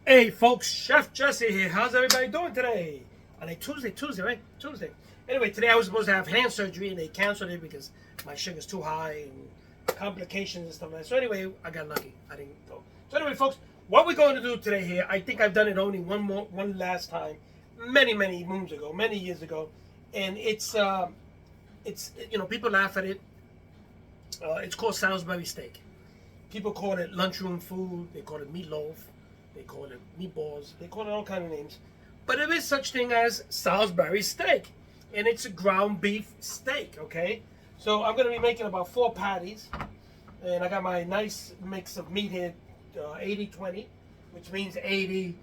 Hey folks, Chef Jesse here. How's everybody doing today? On a Tuesday, right? Tuesday. Anyway, today I was supposed to have hand surgery and they canceled it because my sugar's too high and complications and stuff like that. So anyway, I got lucky. I didn't go. So anyway, folks, what we're going to do today here, I think I've done it only one last time, many moons ago, many years ago, and it's people laugh at it. It's called Salisbury steak. People call it lunchroom food. They call it meatloaf. They call it meatballs. They call it all kind of names. But there is such thing as Salisbury steak, and it's a ground beef steak. Okay, so I'm gonna be making about 4 patties, and I got my nice mix of meat here, 80-20, which means 80%,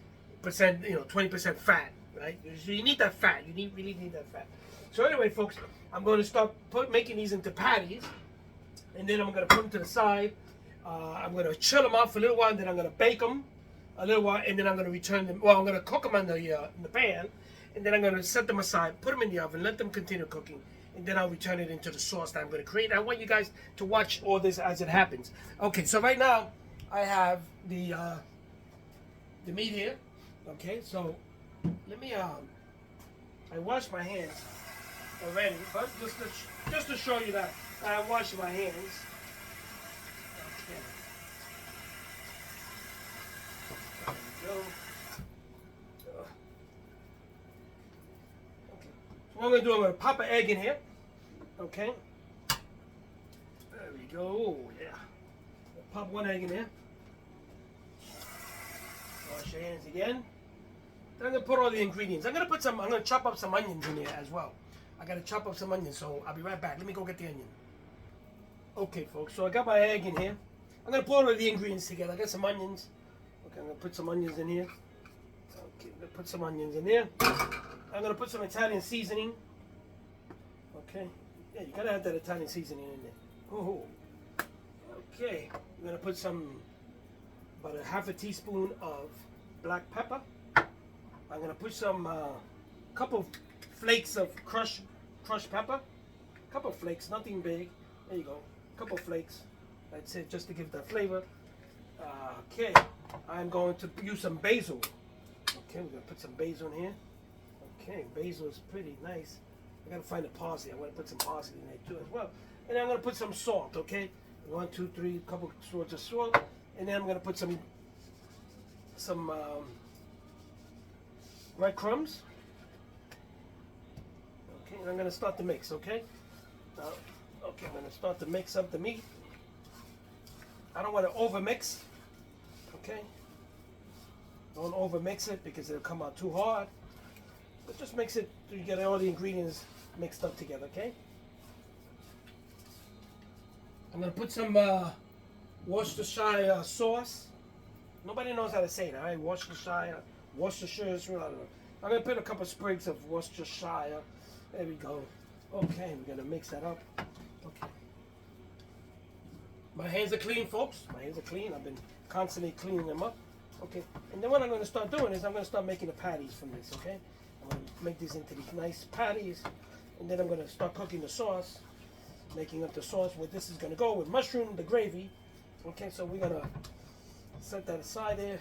20% fat. Right? So you need that fat. You really need that fat. So anyway, folks, I'm going to start making these into patties, and then I'm going to put them to the side. I'm going to chill them out for a little while, and then I'm going to bake them a little while, and then I'm going to return them. Well, I'm going to cook them in the pan, and then I'm going to set them aside, put them in the oven, let them continue cooking, and then I'll return it into the sauce that I'm going to create. I want you guys to watch all this as it happens. Okay, so right now I have the meat here. Okay, so let me I washed my hands already, but just to show you that I washed my hands. Okay. There we go. Okay. So what I'm going to do, I'm going to pop an egg in here. Okay. There we go. Oh, yeah. Pop one egg in there. Wash your hands again. Then I'm going to put all the ingredients. I'm going to chop up some onions in here as well. I got to chop up some onions, so I'll be right back. Let me go get the onion. Okay, folks, so I got my egg in here. I'm going to put all of the ingredients together. I got some onions. Okay, I'm going to put some onions in here. Okay, I'm going to put some onions in there. I'm going to put some Italian seasoning. Okay. Yeah, you got to have that Italian seasoning in there. Oh. Okay. I'm going to put about a half a teaspoon of black pepper. I'm going to put some, couple flakes of crushed pepper. Couple flakes, nothing big. There you go. Couple flakes. That's it, just to give that flavor. Okay. I'm going to use some basil. Okay, we're going to put some basil in here. Okay, basil is pretty nice. I got to find the parsley. I want to put some parsley in there too as well. And then I'm going to put some salt, okay? 1, 2, 3, couple swirls of salt. And then I'm going to put some breadcrumbs. Okay, and I'm going to start the mix, okay? Okay, I'm going to start to mix up the meat. I don't want to over mix, okay? Don't over mix it because it'll come out too hard. But just mix it so you get all the ingredients mixed up together, okay? I'm going to put some Worcestershire sauce. Nobody knows how to say it, all right? Worcestershire, I don't know. I'm going to put a couple sprigs of Worcestershire. There we go. Okay, we're going to mix that up. Okay. My hands are clean, folks. My hands are clean. I've been constantly cleaning them up. Okay. And then what I'm going to start doing is I'm going to start making the patties from this, okay? I'm going to make these into these nice patties. And then I'm going to start cooking the sauce. Making up the sauce where this is going to go with mushroom, the gravy. Okay, so we're going to set that aside there.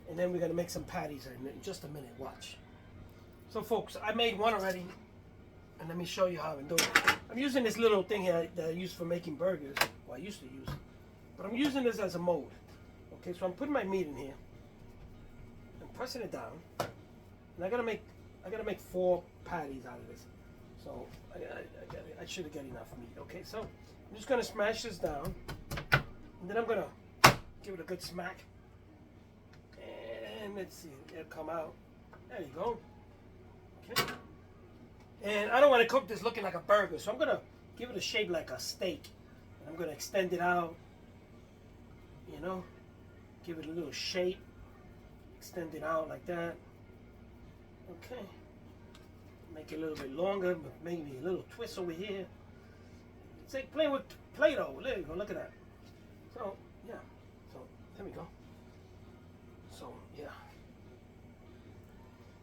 And then we're going to make some patties in just a minute. Watch. So, folks, I made one already. And let me show you how I'm doing it. I'm using this little thing here that I use for making burgers. Well, I used to use it. But I'm using this as a mold. Okay, so I'm putting my meat in here. I'm pressing it down. And I gotta make 4 patties out of this. So I should have got enough meat. Okay, so I'm just gonna smash this down. And then I'm gonna give it a good smack. And let's see, it'll come out. There you go. Okay. And I don't want to cook this looking like a burger, so I'm going to give it a shape like a steak. And I'm going to extend it out, give it a little shape, extend it out like that. Okay. Make it a little bit longer, but maybe a little twist over here. It's like playing with Play-Doh. There you go, look at that. So, yeah. So, there we go. So, yeah.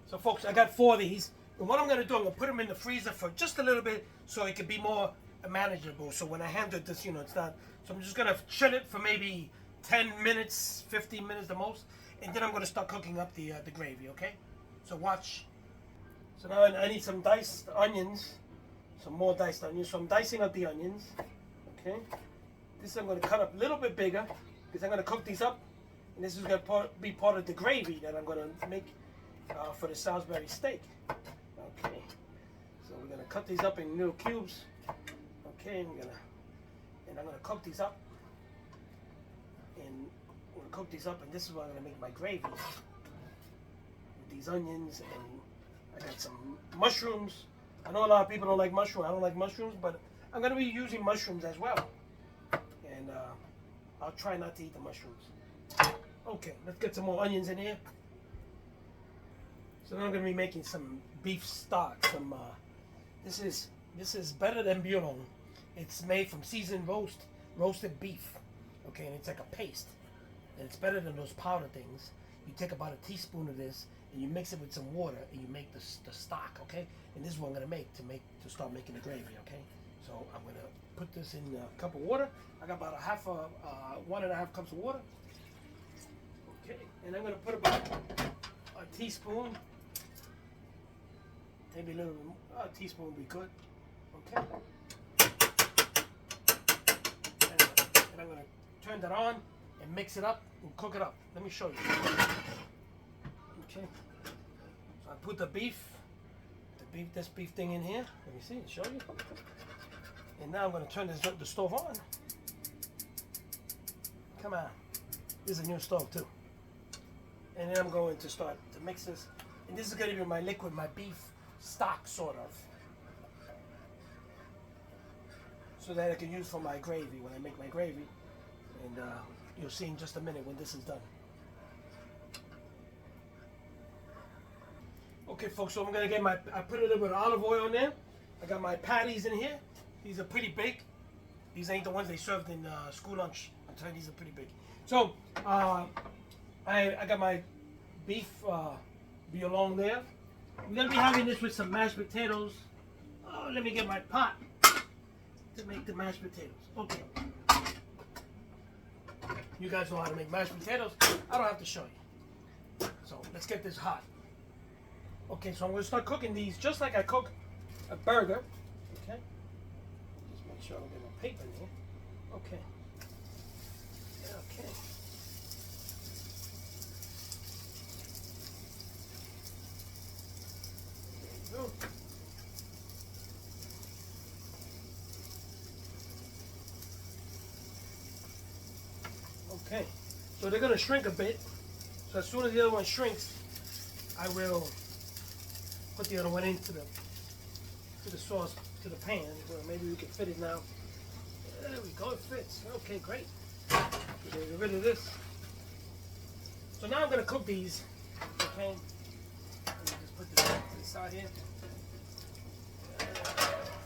So, folks, I got 4 of these. And what I'm going to do, I'm going to put them in the freezer for just a little bit so it can be more manageable. So when I handle this, it's not. So I'm just going to chill it for maybe 10 minutes, 15 minutes the most. and then I'm going to start cooking up the gravy, okay? So watch. So now I need some diced onions, some more diced onions. So I'm dicing up the onions, okay? This I'm going to cut up a little bit bigger because I'm going to cook these up, and this is going to be part of the gravy that I'm going to make for the Salisbury steak. Okay, so we're going to cut these up in little cubes. Okay, and I'm going to cook these up, and we're going to cook these up, and this is what I'm going to make my gravy with these onions, and I got some mushrooms. I know a lot of people don't like mushrooms. I don't like mushrooms, but I'm going to be using mushrooms as well. And I'll try not to eat the mushrooms. Okay, let's get some more onions in here. So now I'm going to be making some beef stock. This is better than bouillon. It's made from seasoned roasted beef. Okay, and it's like a paste. And it's better than those powder things. You take about a teaspoon of this and you mix it with some water and you make the stock. Okay, and this is what I'm going to make to start making the gravy. Okay, so I'm going to put this in a cup of water. I got about 1.5 cups of water. Okay, and I'm going to put about a teaspoon, maybe a little bit more. A teaspoon would be good. Okay. And I'm going to turn that on and mix it up and cook it up. Let me show you. Okay. So I put this beef thing in here. Let me see, show you. And now I'm going to turn the stove on. Come on. This is a new stove too. And then I'm going to start to mix this. And this is going to be my liquid, my beef stock, sort of. So that I can use for my gravy when I make my gravy. And you'll see in just a minute when this is done. Okay, folks, so I'm going to get I put a little bit of olive oil in there. I got my patties in here. These are pretty big. These ain't the ones they served in school lunch. I'm telling you, these are pretty big. So, I got my beef bouillon there. We're going to be having this with some mashed potatoes. Oh, let me get my pot to make the mashed potatoes. Okay. You guys know how to make mashed potatoes. I don't have to show you. So, let's get this hot. Okay, so I'm going to start cooking these just like I cook a burger. Okay. Just make sure I don't get no paper in here. Okay. Okay. There you go. Okay. So they're going to shrink a bit. So as soon as the other one shrinks, I will put the other one into the sauce, to the pan. Well, maybe we can fit it now. There we go, it fits. Okay, great. Get rid of this. So now I'm going to cook these. Okay. Let me just put this to the side here. To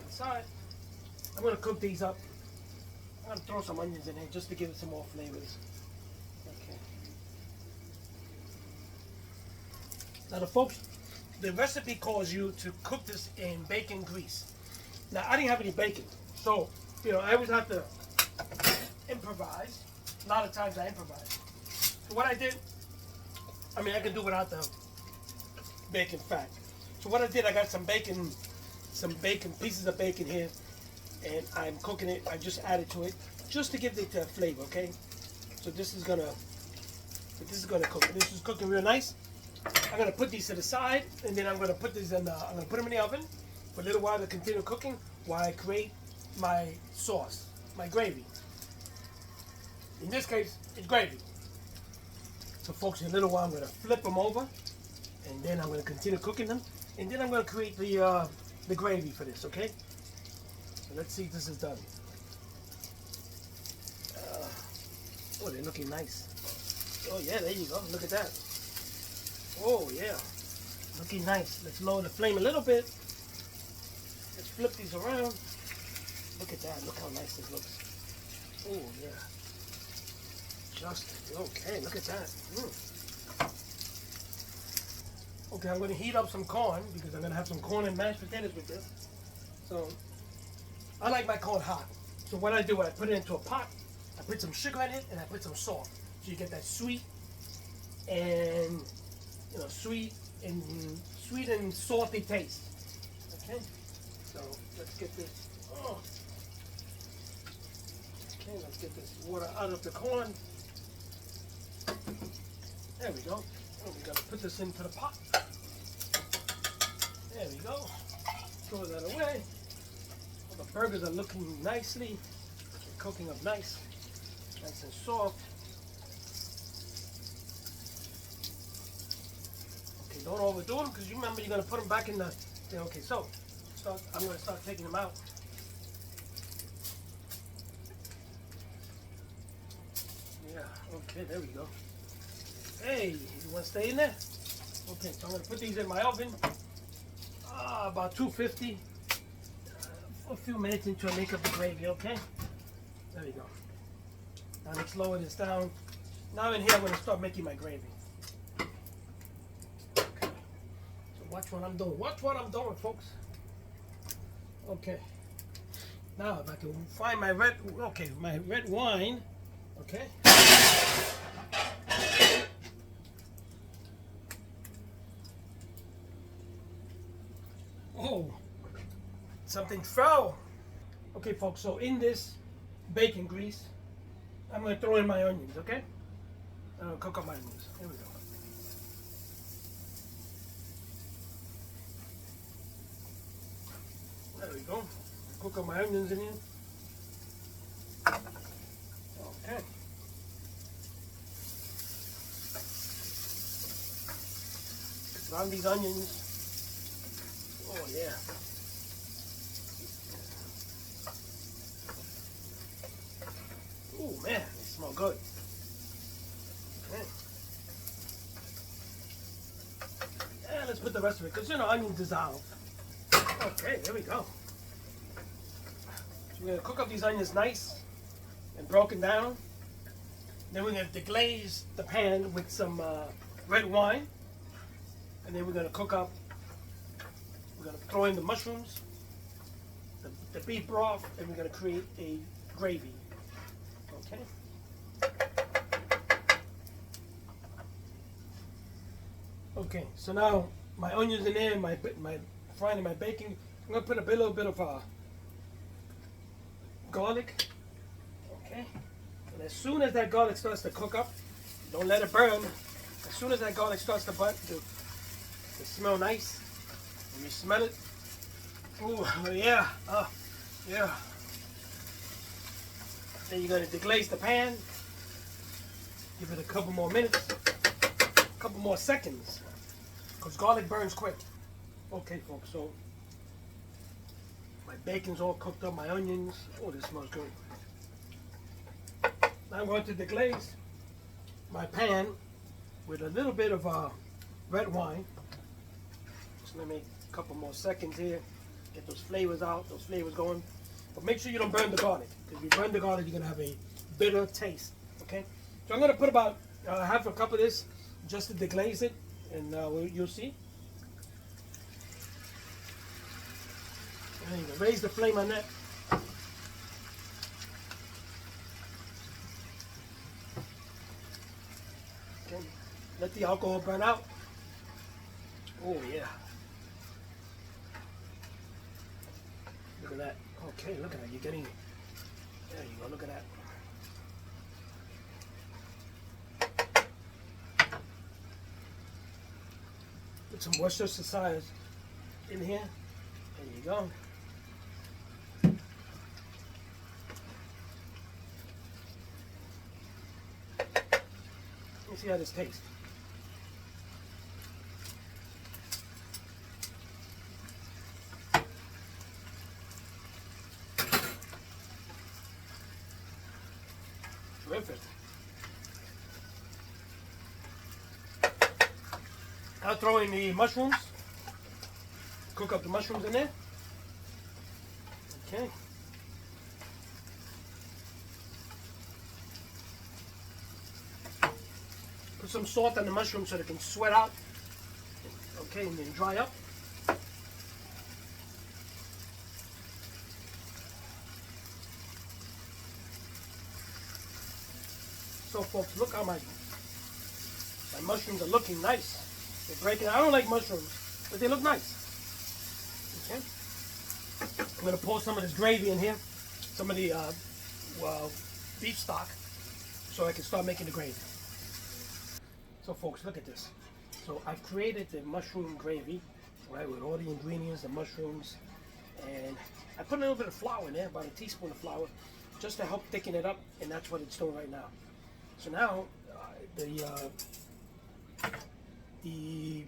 the side. I'm going to cook these up. I'm going to throw some onions in here just to give it some more flavors. Okay. Now the recipe calls you to cook this in bacon grease. Now I didn't have any bacon, so I always have to improvise. A lot of times I improvise. So what I did, I can do without the bacon fat. So what I did, I got some bacon, pieces of bacon here, and I'm cooking it. I just added to it just to give it the flavor. Okay. So this is gonna cook. This is cooking real nice. I'm gonna put these to the side, and then I'm gonna put these I'm gonna put them in the oven for a little while to continue cooking while I create my sauce, my gravy. In this case, it's gravy. So folks, in a little while I'm gonna flip them over, and then I'm gonna continue cooking them, and then I'm gonna create the gravy for this. Okay? So let's see if this is done. Oh, they're looking nice. Oh yeah, there you go. Look at that. Oh yeah, looking nice. Let's lower the flame a little bit. Let's flip these around. Look at that. Look how nice this looks. Oh yeah. Just okay. Look at that. Okay, I'm going to heat up some corn because I'm going to have some corn and mashed potatoes with this. So I like my corn hot. So what I do, I put it into a pot. I put some sugar in it and I put some salt. So you get that sweet and sweet and salty taste. Okay, so let's get this. Oh, okay, let's get this water out of the corn. There we go. Oh, we gotta put this into the pot. There we go. Throw that away. Well, the burgers are looking nicely. They're cooking up nice and soft. Okay, don't overdo them because you remember you're gonna put them back in the. Okay, so I'm gonna start taking them out. Yeah. Okay, there we go. Hey, you want to stay in there? Okay, so I'm going to put these in my oven, about 250, for a few minutes until I make up the gravy, okay? There we go. Now let's lower this down. Now in here I'm going to start making my gravy. Okay, so watch what I'm doing. Watch what I'm doing, folks. Okay. Now if I can find my red wine, okay? Oh, something fell. Okay, folks, so in this bacon grease, I'm going to throw in my onions, okay? I'm going to cook up my onions. Here we go. There we go. Cook up my onions in here. Okay. Brown these onions. Oh yeah. Oh man, they smell good. Okay. Yeah, let's put the rest of it, because onions dissolve. Okay, there we go. So we're gonna cook up these onions nice and broken down. Then we're gonna deglaze the pan with some red wine. And then we're gonna cook up. We're going to throw in the mushrooms, the beef broth, and we're going to create a gravy. Okay? Okay, so now my onions in there, my frying and my bacon. I'm going to put a little bit of garlic. Okay? And as soon as that garlic starts to cook up, don't let it burn. As soon as that garlic starts to smell nice, when you smell it, oh yeah, yeah. Then you're going to deglaze the pan. Give it a couple more minutes, a couple more seconds, because garlic burns quick. Okay, folks, so my bacon's all cooked up, my onions. Oh, this smells good. Now I'm going to deglaze my pan with a little bit of red wine. Just let me a couple more seconds here, get those flavors out, those flavors going. But make sure you don't burn the garlic, because if you burn the garlic, you're going to have a bitter taste. Okay? So I'm going to put about half a cup of this just to deglaze it, and you'll see. And you can raise the flame on that. Okay. Let the alcohol burn out. Oh yeah. Look at that. Okay, look at that. You're getting. There you go. Look at that. Put some Worcestershire sauce in here. There you go. Let me see how this tastes. Terrific. I'll throw in the mushrooms. Cook up the mushrooms in there. Okay. Put some salt on the mushrooms so they can sweat out. Okay, and then dry up. So folks, look how my My mushrooms are looking nice. They're breaking. I don't like mushrooms, but they look nice. Okay. I'm gonna pour some of this gravy in here, some of the beef stock, so I can start making the gravy. So folks, look at this. So I've created the mushroom gravy, right, with all the ingredients, the mushrooms, and I put a little bit of flour in there, about a teaspoon of flour, just to help thicken it up, and that's what it's doing right now. So now the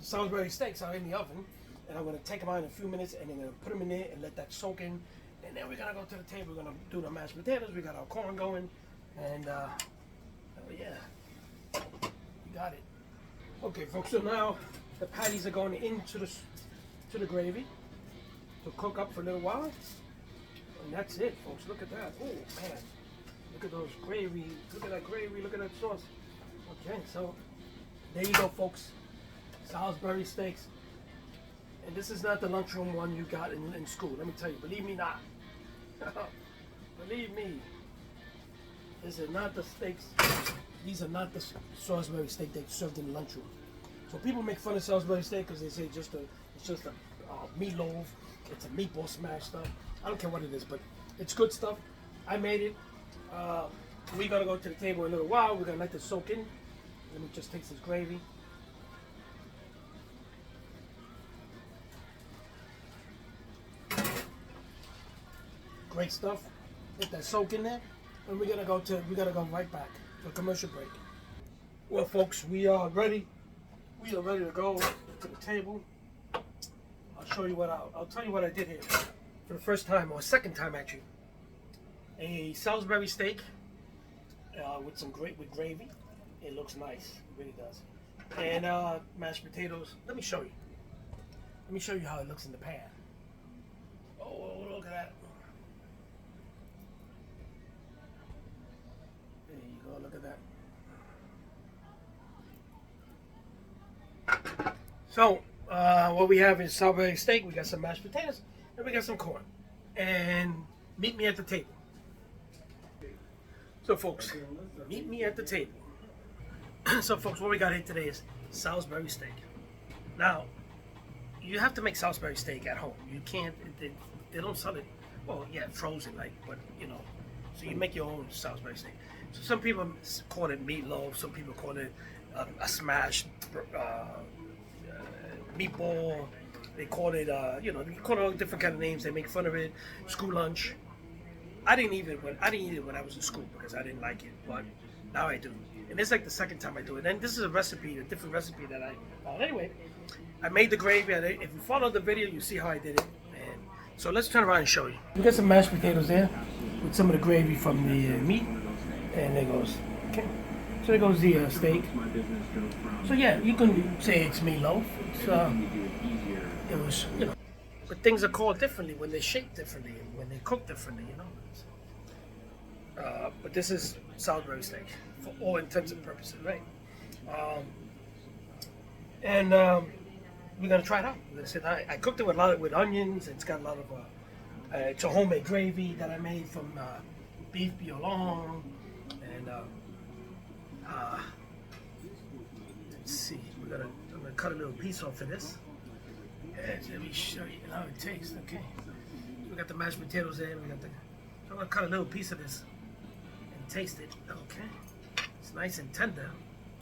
Salisbury steaks are in the oven, and I'm going to take them out in a few minutes, and then I'm going to put them in there and let that soak in, and then we're going to go to the table. We're going to do the mashed potatoes. We got our corn going, and oh yeah, we got it. Okay, folks. So now the patties are going into the gravy to cook up for a little while, and that's it, folks. Look at that. Oh man, look at those gravy. Look at that gravy. Look at that sauce. Okay, so there you go, folks. Salisbury steaks. And this is not the lunchroom one you got in school. Let me tell you, believe me not. Believe me. This is not the steaks. These are not the Salisbury steak they served in the lunchroom. So people make fun of Salisbury steak because they say it's just a meatloaf. It's a meatball smash stuff. I don't care what it is, but it's good stuff. I made it. We're gonna go to the table in a little while. We're gonna let this soak in. Let me just taste this gravy. Great stuff. Let that soak in there, and we're gonna go right back to a commercial break. Well, folks, we are ready. We are ready to go to the table. I'll show you I'll tell you what I did here for the first time, or second time actually. A Salisbury steak with gravy. It looks nice, it really does. And mashed potatoes. Let me show you. Let me show you how it looks in the pan. Oh, look at that. There you go, look at that. So, what we have is Salisbury steak, we got some mashed potatoes, and we got some corn. And meet me at the table. So folks, meet me at the table. So folks, what we got here today is Salisbury steak. Now, you have to make Salisbury steak at home. You can't, they don't sell it, well, yeah, frozen, like, but, you know, so you make your own Salisbury steak. So some people call it meatloaf, some people call it a smashed meatball. They call it, you know, they call it all different kind of names. They make fun of it. School lunch. I didn't eat it when I was in school because I didn't like it, but now I do. And it's like the second time I do it. And this is a different recipe that I found. Anyway, I made the gravy. If you follow the video, you see how I did it. And so let's turn around and show you. We got some mashed potatoes there with some of the gravy from the meat. And there goes, okay. So there goes the steak. So yeah, you can say it's meatloaf. It was, you know, but things are called differently when they shake differently and when they cook differently, you know. But this is Salisbury steak for all intents and purposes, right? And we're gonna try it out. I cooked it with with onions. It's got a lot of it's a homemade gravy that I made from beef bouillon, and let's see. I'm gonna cut a little piece off of this. And let me show you how it tastes. Okay, we got the mashed potatoes there. So I'm gonna cut a little piece of this and taste it. Okay, it's nice and tender.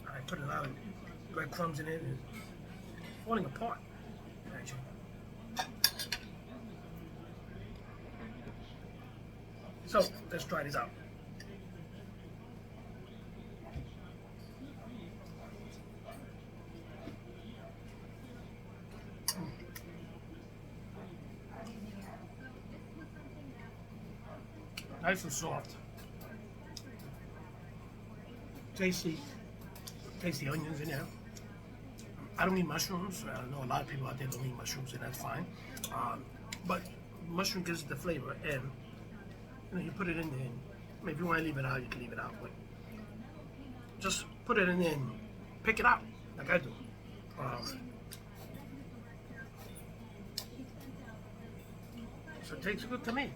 I put a lot of breadcrumbs in it. And it's falling apart, actually. So let's try this out. Nice and soft. Tasty onions in there. I don't eat mushrooms. I know a lot of people out there don't eat mushrooms, and that's fine. But mushroom gives it the flavor, and you know, you put it in there. And, I mean, if you want to leave it out, you can leave it out. But just put it in there and pick it out, like I do. So it tastes good to me.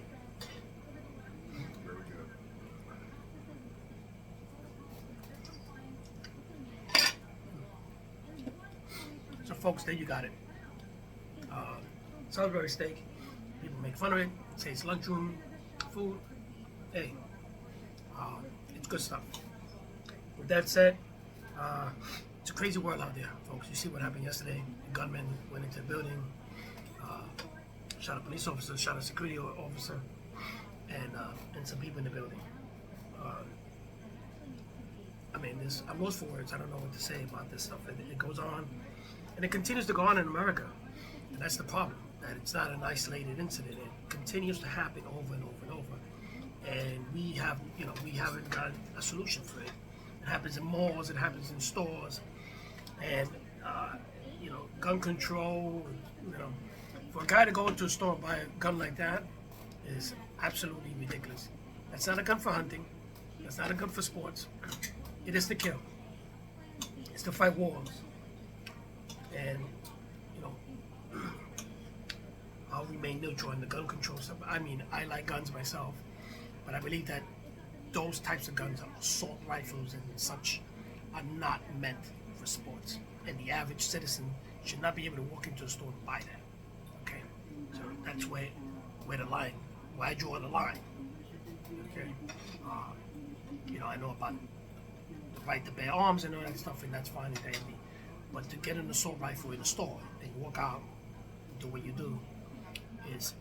folks, there you got it. Salisbury steak. People make fun of it, say it's lunchroom food. Hey, it's good stuff. With that said, it's a crazy world out there, folks. You see what happened yesterday. The gunman went into the building, shot a police officer, shot a security officer, and some people in the building. I mean, I'm lost for words. I don't know what to say about this stuff. It goes on, and it continues to go on in America, and that's the problem. That it's not an isolated incident. It continues to happen over and over and over, and we haven't got a solution for it. It happens in malls. It happens in stores, and gun control. For a guy to go into a store and buy a gun like that is absolutely ridiculous. That's not a gun for hunting. That's not a gun for sports. It is to kill. It's to fight wars. And, I'll remain neutral in the gun control stuff. I mean, I like guns myself, but I believe that those types of guns, assault rifles and such, are not meant for sports. And the average citizen should not be able to walk into a store and buy that. Okay? So that's where I draw the line. Okay? I know about the right to bear arms and all that stuff, and that's fine and dandy. But to get an assault rifle in a store and walk out and do what you do, it's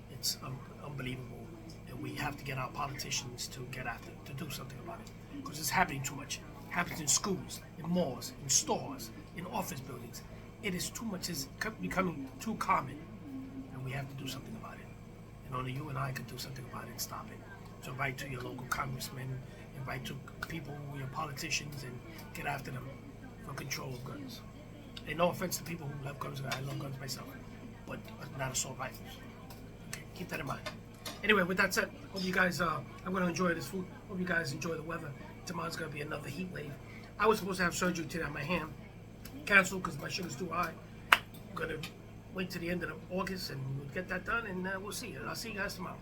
unbelievable, and we have to get our politicians to get after it, to do something about it, because it's happening too much. It happens in schools, in malls, in stores, in office buildings. It is too much. It's becoming too common, and we have to do something about it. And only you and I can do something about it and stop it. So write to your local congressmen and write to people, your politicians, and get after them for control of guns. And no offense to people who love guns, I love guns myself, but not assault rifles. Keep that in mind. Anyway, with that said, hope you guys, I'm going to enjoy this food. Hope you guys enjoy the weather. Tomorrow's going to be another heat wave. I was supposed to have surgery today on my hand. Canceled because my sugar's too high. I'm going to wait till the end of August and we'll get that done, and we'll see you. I'll see you guys tomorrow.